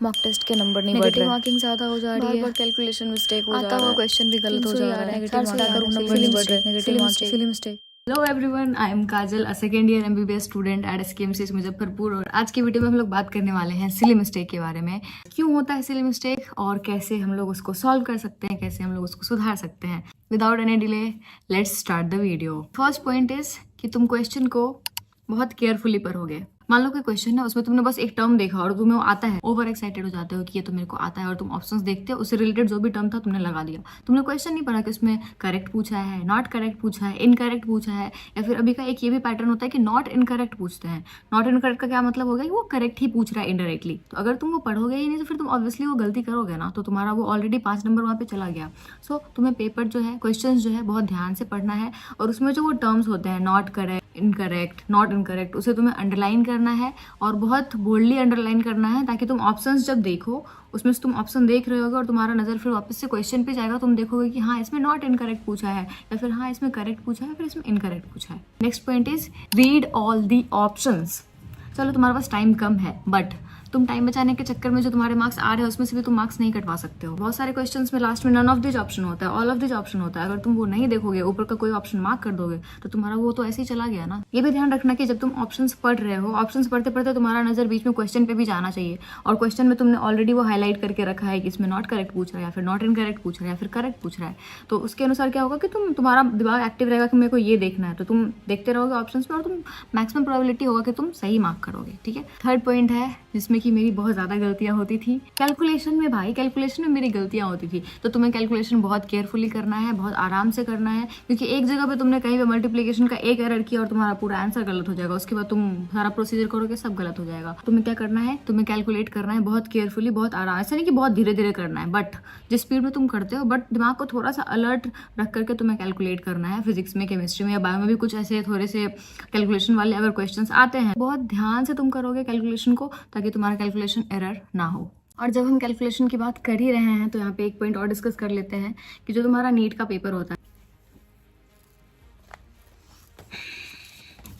Mock test के number नहीं बढ़ रहे, मार्किंग ज्यादा हो जा रही है, बार कैलकुलेशन मिस्टेक हो जा रहा है, आता हुआ क्वेश्चन भी गलत हो जा रहा है, नेगेटिव मार्किंग नंबर नहीं बढ़ रहे, negative marking silly mistake. Hello everyone, I am Kajal, a second year MBBS student at SKMCH Muzaffarpur. और आज की वीडियो में हम लोग बात करने वाले हैं सिली मिस्टेक के बारे में। क्यों होता है सिली मिस्टेक और कैसे हम लोग उसको सॉल्व कर सकते हैं, कैसे हम लोग उसको सुधार सकते हैं। Without any delay let's start the video. First point is कि तुम क्वेश्चन को बहुत केयरफुली पढ़ोगे। मान लो कि क्वेश्चन है, उसमें तुमने बस एक टर्म देखा और तुम्हें वो आता है, ओवर एक्साइटेड हो जाते हो कि ये तो मेरे को आता है, और तुम ऑप्शंस देखते हो, उससे रिलेटेड जो भी टर्म था तुमने लगा दिया। तुमने क्वेश्चन नहीं पढ़ा कि उसमें करेक्ट पूछा है, नॉट करेक्ट पूछा है, इनकरेक्ट पूछा है, या फिर अभी का एक ये भी पैटर्न होता है कि नॉट इनकरेक्ट पूछते हैं। नॉट इनकरेक्ट का क्या मतलब होगा कि वो करेक्ट ही पूछ रहा है इनडायरेक्टली। तो अगर तुम वो पढ़ोगे ही नहीं तो फिर तुम ऑब्वियसली वो गलती करोगे ना, तो तुम्हारा वो ऑलरेडी 5 नंबर वहाँ पे चला गया। सो तुम्हें पेपर जो है, क्वेश्चन जो है, बहुत ध्यान से पढ़ना है, और उसमें जो वो टर्म्स होते हैं not correct, incorrect, not incorrect, उसे तुम्हें अंडरलाइन करना है और बहुत बोल्डली अंडरलाइन करना है, ताकि तुम ऑप्शंस जब देखो, उसमें से तुम ऑप्शन देख रहे होगे और तुम्हारा नजर फिर वापस से क्वेश्चन पे जाएगा, तुम देखोगे कि हाँ इसमें नॉट इनकरेक्ट पूछा है, या फिर हाँ इसमें करेक्ट पूछा है, फिर इसमें इनकरेक्ट पूछा है। Next point is read all the options. चलो तुम्हारे पास टाइम कम है, बट तुम टाइम बचाने के चक्कर में जो तुम्हारे मार्क्स आ रहे हैं उसमें से भी तुम मार्क्स नहीं कटवा सकते हो। बहुत सारे क्वेश्चंस में लास्ट में नन ऑफ दिस ऑप्शन होता है, ऑल ऑफ दिस ऑप्शन होता है। अगर तुम वो नहीं देखोगे, ऊपर का कोई ऑप्शन मार्क कर दोगे, तो तुम्हारा वो तो ऐसे ही चला गया ना। ये भी ध्यान रखना कि जब तुम ऑप्शंस पढ़ रहे हो, ऑप्शंस पढ़ते पढ़ते तुम्हारा नजर बीच में क्वेश्चन पे भी जाना चाहिए, और क्वेश्चन में तुमने ऑलरेडी वो हाईलाइट करके रखा है कि इसमें नॉट करेक्ट पूछ रहा है, या फिर नॉट इनकरेक्ट पूछ रहा है, या फिर करेक्ट पूछ रहा है। तो उसके अनुसार क्या होगा कि तुम्हारा दिमाग एक्टिव रहेगा कि मेरे को ये देखना है, तो तुम देखते रहोगे ऑप्शंस में, और तुम मैक्सिमम प्रोबेबिलिटी होगा कि तुम सही मार्क करोगे। ठीक है। थर्ड पॉइंट है जिसमें कि मेरी बहुत ज्यादा गलतियां होती थी कैलकुलेशन में। भाई कैलकुलेशन में मेरी गलतियां होती थी, तो तुम्हें कैलकुलेशन बहुत केयरफुली करना है, बहुत आराम से करना है, क्योंकि एक जगह पे तुमने कहीं पे मल्टीप्लिकेशन का एक एरर किया और तुम्हारा पूरा आंसर गलत हो जाएगा। उसके बाद तुम सारा प्रोसीजर करोगे, सब गलत हो जाएगा। तुम्हें क्या करना है, तुम्हें कैलकुलेट करना है बहुत केयरफुली, बहुत आराम। ऐसा नहीं कि बहुत धीरे धीरे करना है, बट जिस स्पीड में तुम करते हो, बट दिमाग को थोड़ा सा अलर्ट रख करके तुम्हें कैलकुलेट करना है। फिजिक्स में, केमिस्ट्री में या बायो में भी कुछ ऐसे थोड़े से कैलकुलेशन वाले अगर क्वेश्चन आते हैं, बहुत ध्यान से तुम करोगे कैलकुलेशन को, ताकि तुम्हारा कैलकुलेशन एरर ना हो। और जब हम कैलकुलेशन की बात कर ही रहे हैं, तो यहाँ पे एक पॉइंट और डिस्कस कर लेते हैं कि जो तुम्हारा नीट का पेपर होता है,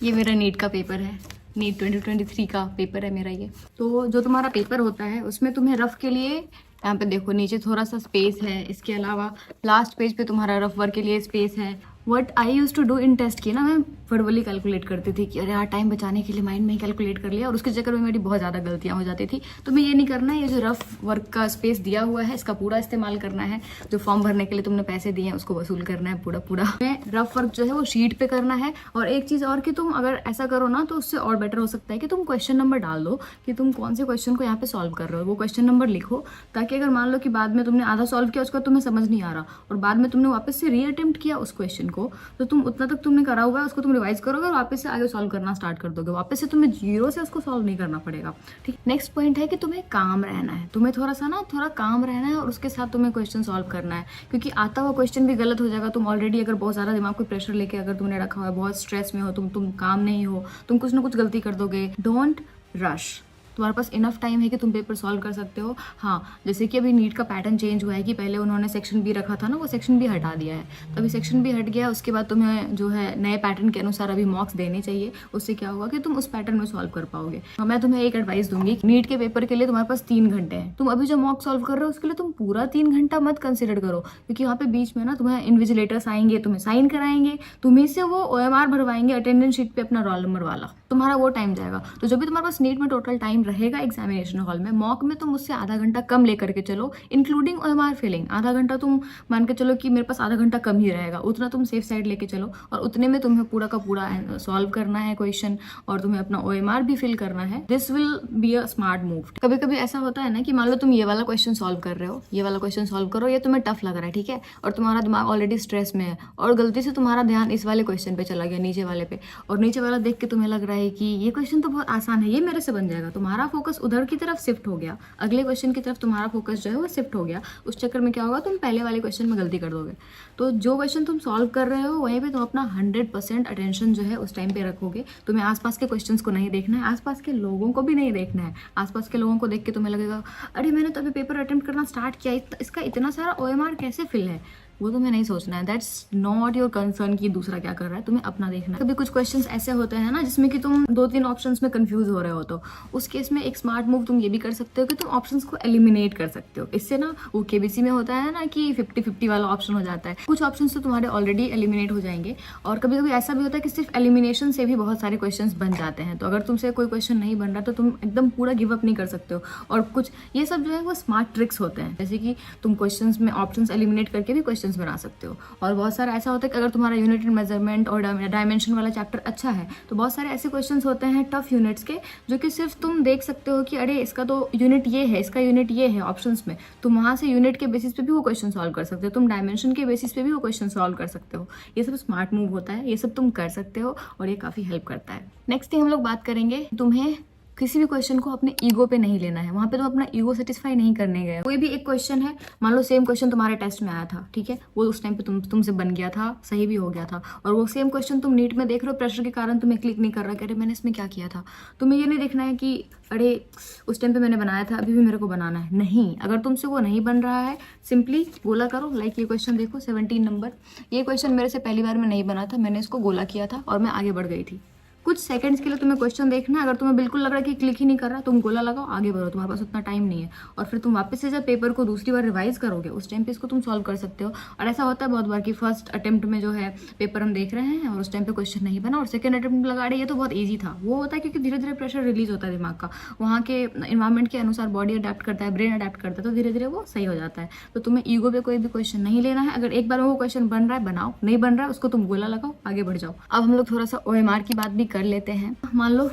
ये मेरा नीट का पेपर है, नीट 2023 का पेपर है मेरा ये। तो जो तुम्हारा पेपर होता है उसमें तुम्हें रफ के लिए, यहाँ पे देखो नीचे थोड़ा सा स्पेस है, इसके अलावा लास्ट पेज पे तुम्हारा रफ वर्क के लिए स्पेस है। What I used to do in test की ना, मैं वर्बली कैलकुलेट करती थी कि अरे यार टाइम बचाने के लिए माइंड में ही कैलकुलेट कर लिया, और उसके चक्कर में मेरी बहुत ज़्यादा गलतियां हो जाती थी। तो मैं ये नहीं करना है, ये जो रफ वर्क का स्पेस दिया हुआ है इसका पूरा इस्तेमाल करना है। जो फॉर्म भरने के लिए तुमने पैसे दिए हैं उसको वसूल करना है पूरा पूरा। मैं रफ वर्क जो है वो शीट पे करना है। और एक चीज़ और कि तुम अगर ऐसा करो ना, तो उससे और बेटर हो सकता है कि तुम क्वेश्चन नंबर डाल दो कि तुम कौन से क्वेश्चन को यहाँ पे सॉल्व कर रहे हो, वो क्वेश्चन नंबर लिखो, ताकि अगर मान लो कि बाद में तुमने आधा सॉल्व किया, उसका तुम्हें समझ नहीं आ रहा, और बाद में तुमने वापस से रीअटेम्प्ट किया उस क्वेश्चन को, तो तुम उतना तक तुमने करा हुआ है उसको तुम रिवाइज करोगे और वापस से आगे सॉल्व करना स्टार्ट कर दोगे। वापस से तुम्हें जीरो से उसको सॉल्व नहीं करना पड़ेगा। ठीक। नेक्स्ट पॉइंट है कि तुम्हें काम रहना है, तुम्हें थोड़ा काम रहना है, और उसके साथ तुम्हें क्वेश्चन सॉल्व करना है, क्योंकि आता हुआ क्वेश्चन भी गलत हो जाएगा। तुम ऑलरेडी अगर बहुत सारा दिमाग को प्रेशर लेके अगर तुमने रखा हुआ है, बहुत स्ट्रेस में हो तुम काम नहीं हो, तुम कुछ ना कुछ गलती कर दोगे। Don't rush. तुम्हारे पास इनफ टाइम है कि तुम पेपर सॉल्व कर सकते हो। हाँ, जैसे कि अभी नीट का पैटर्न चेंज हुआ है कि पहले उन्होंने सेक्शन बी रखा था ना, वो सेक्शन बी हटा दिया है। तो अभी सेक्शन बी हट गया, उसके बाद तुम्हें जो है नए पैटर्न के अनुसार अभी मॉक्स देने चाहिए। उससे क्या होगा कि तुम उस पैटर्न में सॉल्व कर पाओगे। मैं तुम्हें एक एडवाइस दूंगी, नीट के पेपर के लिए तुम्हारे पास 3 घंटे हैं। तुम अभी जो मॉक सॉल्व कर रहे हो उसके लिए तुम पूरा 3 घंटा मत कंसिडर करो, क्योंकि वहाँ पे बीच में ना तुम्हें इन्विजिलेटर्स आएंगे, तुम्हें साइन कराएंगे, तुम्हें से वो OMR भरवाएंगे अटेंडेंस शीट पे अपना रोल नंबर वाला, तुम्हारा वो टाइम जाएगा। तो जब भी तुम्हारे पास नीट में टोटल टाइम रहेगा एग्जामिनेशन हॉल में, मॉक में तुम उससे आधा घंटा कम लेकर के चलो, इंक्लूडिंग OMR फिलिंग। आधा घंटा तुम मान के चलो कि मेरे पास आधा घंटा कम ही रहेगा, उतना तुम सेफ साइड लेके चलो, और उतने में तुम्हें पूरा का पूरा सॉल्व करना है क्वेश्चन, और तुम्हें अपना OMR भी फिल करना है। This will be a smart move. कभी कभी ऐसा होता है ना कि मान लो तुम ये वाला क्वेश्चन सॉल्व कर रहे हो, ये वाला क्वेश्चन सॉल्व करो, ये तुम्हें टफ लग रहा है, ठीक है, और तुम्हारा दिमाग ऑलरेडी स्ट्रेस में है, और गलती से तुम्हारा ध्यान इस वाले क्वेश्चन पे चला गया, नीचे वाले पे, और नीचे वाला देख के तुम्हें लग रहा है कि ये क्वेश्चन तो बहुत आसान है, ये मेरे से बन जाएगा। तुम्हारा फोकस उधर की तरफ शिफ्ट हो गया, अगले क्वेश्चन की तरफ तुम्हारा फोकस जो है वो शिफ्ट हो गया। उस चक्कर में क्या होगा, तुम पहले वाले क्वेश्चन में गलती कर दोगे। तो जो क्वेश्चन तुम सॉल्व कर रहे हो वहीं पे तुम अपना 100% अटेंशन जो है उस टाइम पे रखोगे। तुम्हें आसपास के क्वेश्चंस को नहीं देखना है, आसपास के लोगों को भी नहीं देखना है। आसपास के लोगों को देख के तुम्हें लगेगा अरे मैंने तो अभी पेपर अटेम्प्ट करना स्टार्ट किया, इसका इतना सारा OMR कैसे फिल है। वो तुम्हें नहीं सोचना है। दैट्स नॉट योर कंसर्न कि दूसरा क्या कर रहा है, तुम्हें अपना देखना है। कभी कुछ क्वेश्चंस ऐसे होते हैं ना जिसमें कि तुम 2-3 ऑप्शंस में कंफ्यूज हो रहे हो, तो उस केस में एक स्मार्ट मूव तुम ये भी कर सकते हो कि तुम ऑप्शंस को एलिमिनेट कर सकते हो। इससे ना वो केबीसी में होता है ना कि 50-50 वाला ऑप्शन हो जाता है, कुछ ऑप्शंस तो तुम्हारे ऑलरेडी एलिमिनेट हो जाएंगे। और कभी कभी ऐसा भी होता है कि सिर्फ एलिमिनेशन से भी बहुत सारे क्वेश्चंस बन जाते हैं। तो अगर तुमसे कोई क्वेश्चन नहीं बन रहा तो तुम एकदम पूरा गिव अप नहीं कर सकते हो। और कुछ ये सब जो है वो स्मार्ट ट्रिक्स होते हैं, जैसे कि तुम क्वेश्चंस में ऑप्शंस एलिमिनेट करके भी क्वेश्चंस बना सकते हो। और बहुत सारा ऐसा होता है कि अगर तुम्हारा यूनिट एंड मेजरमेंट और डायमेंशन वाला चैप्टर अच्छा है तो बहुत सारे ऐसे क्वेश्चंस होते हैं टफ यूनिट्स के, जो कि सिर्फ तुम देख सकते हो कि अरे इसका तो यूनिट ये है, इसका यूनिट ये है ऑप्शंस में, तुम वहाँ से यूनिट के बेसिस पे भी वो क्वेश्चन सॉल्व कर सकते हो, तुम डायमेंशन के बेसिस पे भी वो क्वेश्चन सॉल्व कर सकते हो। ये सब स्मार्ट मूव होता है, ये सब तुम कर सकते हो और ये काफ़ी हेल्प करता है। नेक्स्ट थिंग हम लोग बात करेंगे, तुम्हें किसी भी क्वेश्चन को अपने ईगो पे नहीं लेना है। वहाँ पे तुम अपना ईगो सेटिस्फाई नहीं करने गए। कोई भी एक क्वेश्चन है, मान लो सेम क्वेश्चन तुम्हारे टेस्ट में आया था, ठीक है, वो उस टाइम पे तुमसे बन गया था, सही भी हो गया था, और वो सेम क्वेश्चन तुम नीट में देख रहे हो, प्रेशर के कारण तुम्हें क्लिक नहीं कर रहा कि अरे मैंने इसमें क्या किया था। तुम्हें ये नहीं देखना है कि अरे उस टाइम पे मैंने बनाया था, अभी भी मेरे को बनाना है। नहीं, अगर तुमसे वो नहीं बन रहा है, सिंपली गोला करो। लाइक ये क्वेश्चन देखो 17 नंबर, ये क्वेश्चन मेरे से पहली बार में नहीं बना था, मैंने इसको गोला किया था और मैं आगे बढ़ गई थी। कुछ सेकंड्स के लिए तुम्हें क्वेश्चन देखना है, अगर तुम्हें बिल्कुल लग रहा है कि क्लिक ही नहीं कर रहा, तुम गोला लगाओ, आगे बढ़ो, तुम्हारे पास उतना टाइम नहीं है। और फिर तुम वापस से जब पेपर को दूसरी बार रिवाइज करोगे उस टाइम पे इसको तुम सॉल्व कर सकते हो। और ऐसा होता है बहुत बार कि फर्स्ट अटेम्प्ट में जो है पेपर हम देख रहे हैं और उस टाइम पे क्वेश्चन नहीं बना, और सेकंड अटेम्प्ट लगा रहे, ये तो बहुत ईजी था। वो होता है क्योंकि धीरे धीरे प्रेशर रिलीज होता है दिमाग का, वहाँ के इन्वायरमेंट के अनुसार बॉडी अडेप्ट करता है, ब्रेन अडेप्ट करता है, तो धीरे धीरे वो सही हो जाता है। तो तुम्हें ईगो पे कोई भी क्वेश्चन नहीं लेना है। अगर एक बार वो क्वेश्चन बन रहा है बनाओ, नहीं बन रहा है उसको तुम गोला लगाओ, आगे बढ़ जाओ। अब हम लोग थोड़ा सा OMR की बात भी कर लेते हैं। मान लो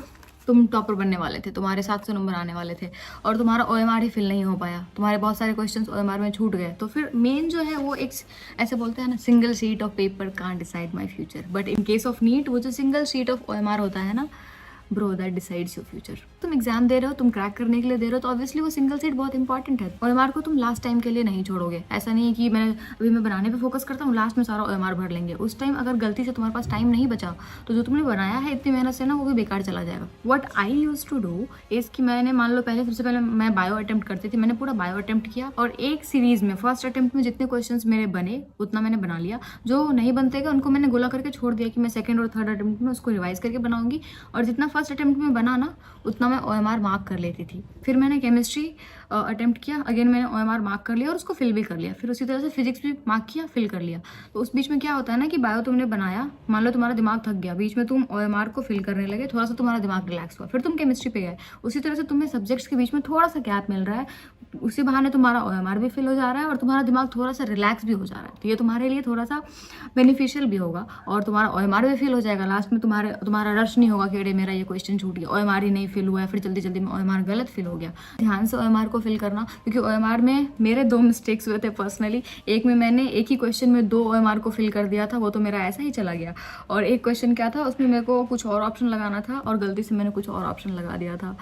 तुम टॉपर बनने वाले थे, तुम्हारे 700 नंबर आने वाले थे और तुम्हारा OMR ही फिल नहीं हो पाया, तुम्हारे बहुत सारे क्वेश्चंस OMR में छूट गए, तो फिर मेन जो है वो एक ऐसे बोलते हैं ना, single sheet of paper can't decide my future, but in case of NEET वो जो सिंगल शीट ऑफ OMR होता है ना bro, that decides your future. तुम एग्जाम दे रहे हो, तुम क्रैक करने के लिए दे रहे हो, तो ऑब्वियसली वो सिंगल सीट बहुत इंपॉर्टेंट है। OMR को तुम लास्ट टाइम के लिए नहीं छोड़ोगे। ऐसा नहीं है कि मैं बनाने पे फोकस करता हूँ, लास्ट में सारा OMR भर लेंगे। उस टाइम अगर गलती से तुम्हारे पास टाइम नहीं बचा तो जो तुमने बनाया है इतनी मेहनत से ना, वो भी बेकार चला जाएगा। What I used to do is कि मैंने मान लो सबसे पहले मैं बायो अटेम्प्ट करती थी, मैंने पूरा बायो अटेम्प्ट किया और एक सीरीज में फर्स्ट अटेम्प्ट में जितने क्वेश्चंस मेरे बने उतना मैंने बना लिया। जो नहीं बनते गए उनको मैंने गोला करके छोड़ दिया कि मैं सेकंड और थर्ड अटेम्प्ट में उसको रिवाइज करके बनाऊंगी, और जितना फर्स्ट अटेम्प्ट में बना ना उतना मैं OMR मार्क कर लेती थी। फिर मैंने केमिस्ट्री अटेम्प्ट किया, अगेन मैंने OMR मार्क कर लिया और उसको फिल भी कर लिया। फिर उसी तरह से फिजिक्स भी मार्क किया, फिल कर लिया। तो उस बीच में क्या होता है ना कि बायो तुमने बनाया, मान लो तुम्हारा दिमाग थक गया, बीच में तुम OMR को फिल करने लगे, थोड़ा सा तुम्हारा दिमाग रिलैक्स हुआ, फिर तुम केमिस्ट्री पे गए। उसी तरह से तुम्हें सब्जेक्ट्स के बीच में थोड़ा सा गैप मिल रहा है, उसी बहाने तुम्हारा OMR भी फिल हो जा रहा है और तुम्हारा दिमाग थोड़ा सा रिलैक्स भी हो जा रहा है। तो ये तुम्हारे लिए थोड़ा सा बेनिफिशियल भी होगा और तुम्हारा OMR भी फिल हो जाएगा। लास्ट में तुम्हारा रश नहीं होगा कि अरे मेरा ये क्वेश्चन छूट गया, OMR ही नहीं फिल हुआ है, फिर जल्दी जल्दी में OMR गलत फिल हो गया। ध्यान से OMR को फिल करना, क्योंकि OMR में मेरे 2 मिस्टेक्स हुए थे पर्सनली। एक में मैंने एक ही क्वेश्चन में 2 OMR को फिल कर दिया था, वो तो मेरा ऐसा ही चला गया। और एक क्वेश्चन क्या था, उसमें मेरे को कुछ और ऑप्शन लगाना था और गलती से मैंने कुछ और ऑप्शन लगा दिया था।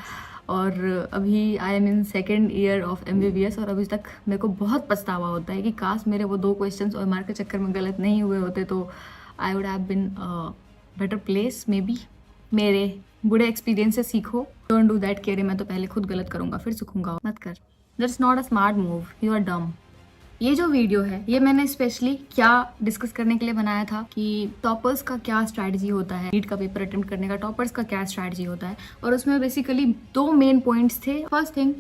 और अभी I am in second year of MBBS और अभी तक मेरे को बहुत पछतावा होता है कि काश मेरे वो 2 क्वेश्चन OMR के चक्कर में गलत नहीं हुए होते तो I would have been better place maybe. मेरे बुरे एक्सपीरियंस से सीखो, डोंट डू दैट कि अरे मैं तो पहले खुद गलत करूँगा फिर सीखूंगा, मत कर। That's not a smart move, you are dumb. ये जो वीडियो है ये मैंने स्पेशली क्या डिस्कस करने के लिए बनाया था कि टॉपर्स का क्या स्ट्रैटेजी होता है, नीट का पेपर अटेम्प्ट करने का टॉपर्स का क्या स्ट्रैटेजी होता है। और उसमें बेसिकली 2 मेन पॉइंट्स थे। फर्स्ट थिंग,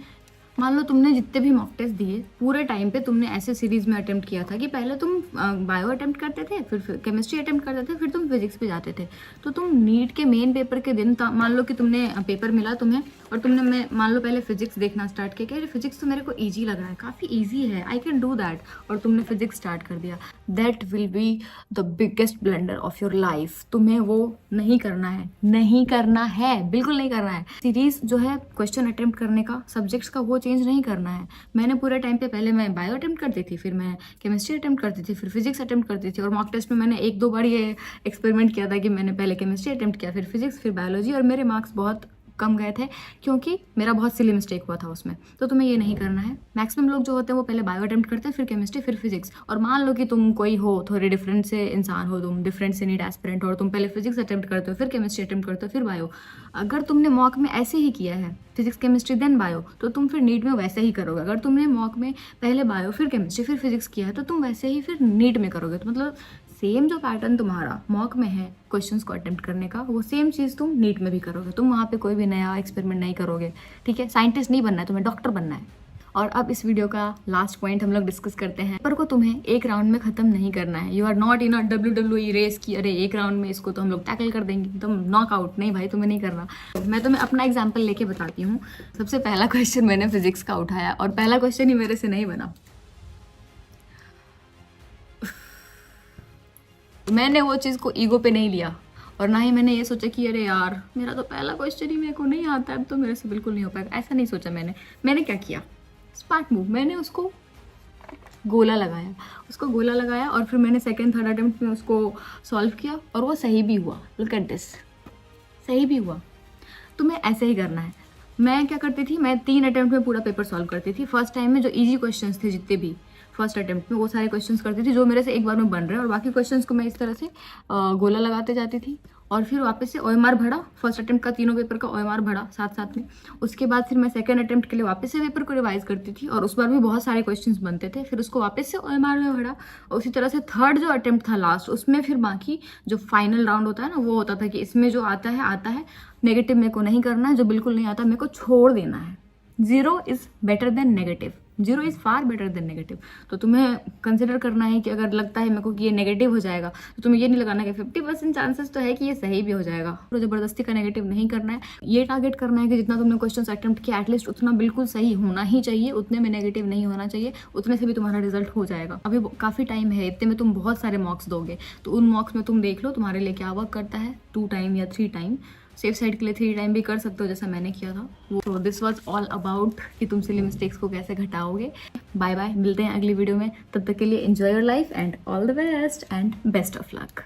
मान लो तुमने जितने भी मॉक टेस्ट दिए पूरे टाइम पे तुमने ऐसे सीरीज में अटेम्प्ट किया था कि पहले तुम बायो अटेम्प्ट करते थे, फिर केमिस्ट्री अटेम्प्ट करते थे, फिर तुम फिजिक्स पे जाते थे। तो तुम नीट के मेन पेपर के दिन मान लो कि तुमने पेपर मिला तुम्हें और तुमने मान लो पहले फिजिक्स देखना स्टार्ट किया कि फिजिक्स तो मेरे को ईजी लग रहा है, काफ़ी ईजी है, आई कैन डू दैट, और तुमने फिजिक्स स्टार्ट कर दिया। That will be the biggest blunder of your life. तुम्हें वो नहीं करना है, नहीं करना है, बिल्कुल नहीं करना है। सीरीज जो है क्वेश्चन अटेम्प्ट करने का, सब्जेक्ट्स का, वो चेंज नहीं करना है। मैंने पूरे टाइम पे पहले मैं बायो अटेम्प्ट करती थी, फिर मैं केमिस्ट्री अटेम्प्ट करती थी, फिर फिजिक्स अटेम्प्ट करती थी, और मॉक टेस्ट में मैंने 1-2 बार ये एक्सपेरिमेंट किया था कि मैंने पहले केमिस्ट्री अटेम्प्ट किया, फिर फिजिक्स, फिर बायोलॉजी, और मेरे मार्क्स बहुत कम गए थे क्योंकि मेरा बहुत सिली मिस्टेक हुआ था उसमें। तो तुम्हें ये नहीं करना है। मैक्सिमम लोग जो होते हैं वो पहले बायो अटेम्प्ट करते हैं, फिर केमिस्ट्री, फिर फिजिक्स। और मान लो कि तुम कोई हो थोड़े डिफरेंट से इंसान हो, तुम डिफरेंट से नीट एस्पिरेंट हो और तुम पहले फिजिक्स अटेम्प्ट करते हो, फिर केमिस्ट्री अटेम्प्ट करते हो, फिर बायो। अगर तुमने मॉक में ऐसे ही किया है फिजिक्स केमिस्ट्री देन बायो, तो तुम फिर नीट में वैसे ही करोगे। अगर तुमने मॉक में पहले बायो फिर केमिस्ट्री फिर फिजिक्स किया है तो तुम वैसे ही फिर नीट में करोगे। तो मतलब सेम जो पैटर्न तुम्हारा मॉक में है क्वेश्चंस को अटेम्प्ट करने का, वो सेम चीज़ तुम नीट में भी करोगे। तुम वहाँ पे कोई भी नया एक्सपेरिमेंट नहीं करोगे, ठीक है। साइंटिस्ट नहीं बनना है, तुम्हें डॉक्टर बनना है। और अब इस वीडियो का लास्ट पॉइंट हम लोग डिस्कस करते हैं। पेपर को तुम्हें एक राउंड में खत्म नहीं करना है। You are not in a WWE race की अरे एक राउंड में इसको तो हम लोग टैकल कर देंगे, तुम नॉकआउट। नहीं भाई, तुम्हें नहीं करना। मैं तुम्हें अपना एग्जाम्पल लेके बताती हूँ। सबसे पहला क्वेश्चन मैंने फिजिक्स का उठाया और पहला क्वेश्चन ही मेरे से नहीं बना। मैंने वो चीज़ को ईगो पे नहीं लिया और ना ही मैंने ये सोचा कि अरे यार मेरा तो पहला क्वेश्चन ही मेरे को नहीं आता है, अब तो मेरे से बिल्कुल नहीं हो पाएगा। ऐसा नहीं सोचा मैंने क्या किया, स्मार्ट मूव, मैंने उसको गोला लगाया और फिर मैंने सेकंड थर्ड अटेम्प्ट में उसको सॉल्व किया और वो सही भी हुआ। लुक एट दिस, सही भी हुआ। तुम्हें ऐसे ही करना है। मैं क्या करती थी, मैं 3 अटेम्प्ट में पूरा पेपर सॉल्व करती थी। फर्स्ट टाइम में जो इजी क्वेश्चंस थे जितने भी फर्स्ट अटेम्प्ट में, वो सारे क्वेश्चंस करती थी जो मेरे से एक बार में बन रहे हैं, और बाकी क्वेश्चंस को मैं इस तरह से गोला लगाते जाती थी और फिर वापस से OMR भरा। फर्स्ट अटेम्प्ट का तीनों पेपर का OMR भरा साथ में। उसके बाद फिर मैं सेकंड अटेम्प्ट के लिए वापस से पेपर को रिवाइज करती थी और उस बार भी बहुत सारे क्वेश्चंस बनते थे, फिर उसको वापस से OMR में भरा। और उसी तरह से थर्ड जो अटेम्प्ट था लास्ट, उसमें फिर बाकी जो फाइनल राउंड होता है ना, वो होता था कि इसमें जो आता है, नेगेटिव मेरे को नहीं करना है, जो बिल्कुल नहीं आता मेरे को छोड़ देना है। 0 is better than negative, 0 is far better than negative. तो तुम्हें कंसिडर करना है कि अगर लगता है मेरे को कि ये नेगेटिव हो जाएगा, तो तुम्हें ये नहीं लगाना कि 50% चांसेस तो है कि ये सही भी हो जाएगा। तो ज़बरदस्ती का नेगेटिव नहीं करना है। ये टारगेट करना है कि जितना तुमने क्वेश्चन अटेम्प्ट किया एटलीस्ट उतना बिल्कुल सही होना ही चाहिए, उतने में नेगेटिव नहीं होना चाहिए, उतने से भी तुम्हारा रिजल्ट हो जाएगा। अभी काफ़ी टाइम है, इतने में तुम बहुत सारे मार्क्स दोगे, तो उन मार्क्स में तुम देख लो तुम्हारे लिए क्या वर्क करता है। 2 टाइम या 3 टाइम, सेफ साइड के लिए 3 टाइम भी कर सकते हो जैसा मैंने किया था। तो दिस वाज ऑल अबाउट कि तुम सिली मिस्टेक्स को कैसे घटाओगे। बाय बाय, मिलते हैं अगली वीडियो में। तब तक के लिए enjoy your life and all the best and best of luck.